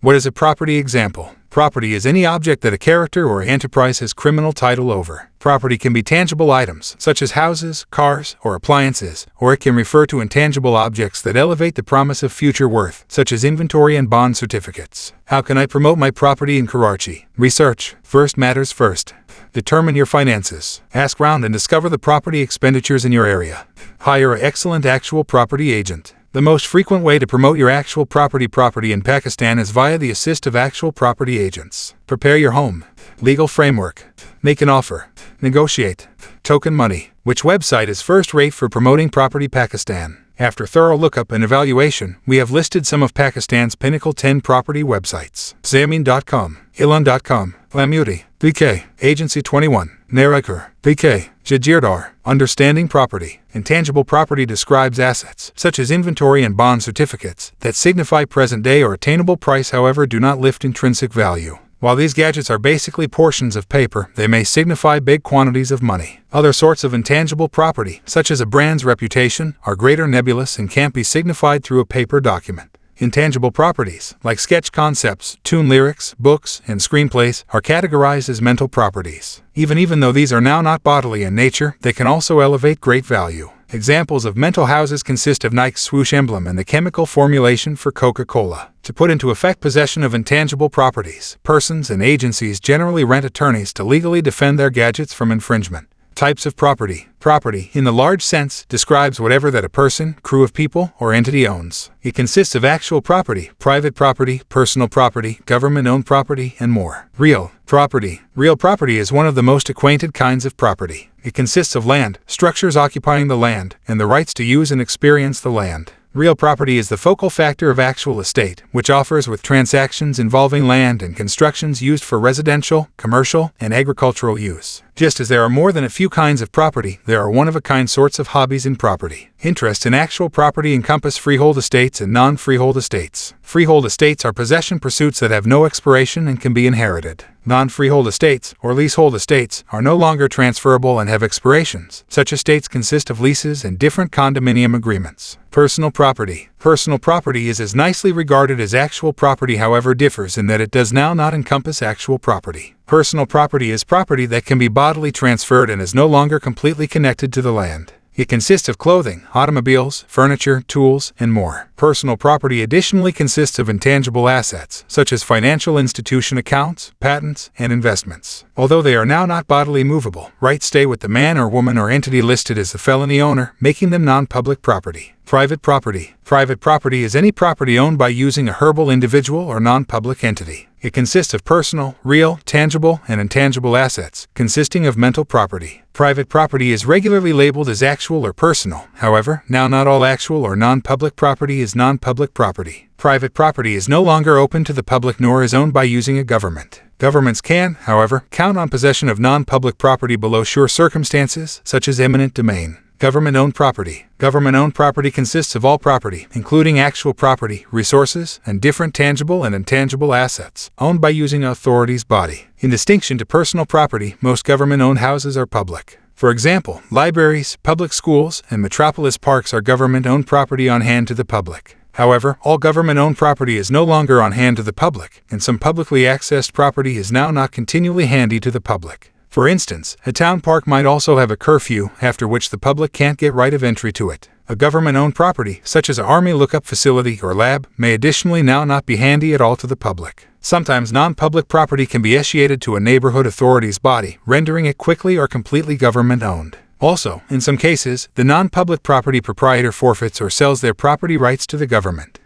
What is a property example? Property is any object that a character or enterprise has criminal title over. Property can be tangible items, such as houses, cars, or appliances, or it can refer to intangible objects that elevate the promise of future worth, such as inventory and bond certificates. How can I promote my property in Karachi? Research. First matters first. Determine your finances. Ask round and discover the property expenditures in your area. Hire an excellent actual property agent. The most frequent way to promote your actual property in Pakistan is via the assist of actual property agents. Prepare your home. Legal framework. Make an offer. Negotiate. Token money. Which website is first rate for promoting property Pakistan? After thorough lookup and evaluation, we have listed some of Pakistan's pinnacle 10 property websites. 𝒖𝒓 𝐼𝒓 𝐿𝒑, 𝒖𝒓, Agency 21, 𝒖𝒓 𝐘𝐨𝒄𝒄𝒆. Understanding property. Intangible property describes assets, such as inventory and bond certificates, that signify present-day or attainable price, however do not lift intrinsic value. While these gadgets are basically portions of paper, they may signify big quantities of money. Other sorts of intangible property, such as a brand's reputation, are greater nebulous and can't be signified through a paper document. Intangible properties, like sketch concepts, tune lyrics, books, and screenplays, are categorized as mental properties. Even though these are now not bodily in nature, they can also elevate great value. Examples of mental houses consist of Nike's swoosh emblem and the chemical formulation for Coca-Cola. To put into effect possession of intangible properties, persons and agencies generally rent attorneys to legally defend their gadgets from infringement. Types of property. Property, in the large sense, describes whatever that a person, crew of people, or entity owns. It consists of actual property, private property, personal property, government-owned property, and more. Real property. Real property is one of the most acquainted kinds of property. It consists of land, structures occupying the land, and the rights to use and experience the land. Real property is the focal factor of actual estate, which offers with transactions involving land and constructions used for residential, commercial, and agricultural use. Just as there are more than a few kinds of property, there are one-of-a-kind sorts of hobbies in property. Interests in actual property encompass freehold estates and non-freehold estates. Freehold estates are possession pursuits that have no expiration and can be inherited. Non-freehold estates, or leasehold estates, are no longer transferable and have expirations. Such estates consist of leases and different condominium agreements. Personal property. Personal property is as nicely regarded as actual property, however differs in that it does now not encompass actual property. Personal property is property that can be bodily transferred and is no longer completely connected to the land. It consists of clothing, automobiles, furniture, tools, and more. Personal property additionally consists of intangible assets, such as financial institution accounts, patents, and investments. Although they are now not bodily movable, rights stay with the man or woman or entity listed as the felony owner, making them non-public property. Private property. Private property is any property owned by using a herbal individual or non-public entity. It consists of personal, real, tangible, and intangible assets, consisting of mental property. Private property is regularly labeled as actual or personal. However, now not all actual or non-public property is non-public property. Private property is no longer open to the public nor is owned by using a government. Governments can, however, count on possession of non-public property below sure circumstances, such as eminent domain. Government-owned property. Government-owned property consists of all property, including actual property, resources, and different tangible and intangible assets, owned by using an authority's body. In distinction to personal property, most government-owned houses are public. For example, libraries, public schools, and metropolis parks are government-owned property on hand to the public. However, all government-owned property is no longer on hand to the public, and some publicly accessed property is now not continually handy to the public. For instance, a town park might also have a curfew, after which the public can't get right of entry to it. A government-owned property, such as an army lookup facility or lab, may additionally now not be handy at all to the public. Sometimes non-public property can be escheated to a neighborhood authority's body, rendering it quickly or completely government-owned. Also, in some cases, the non-public property proprietor forfeits or sells their property rights to the government.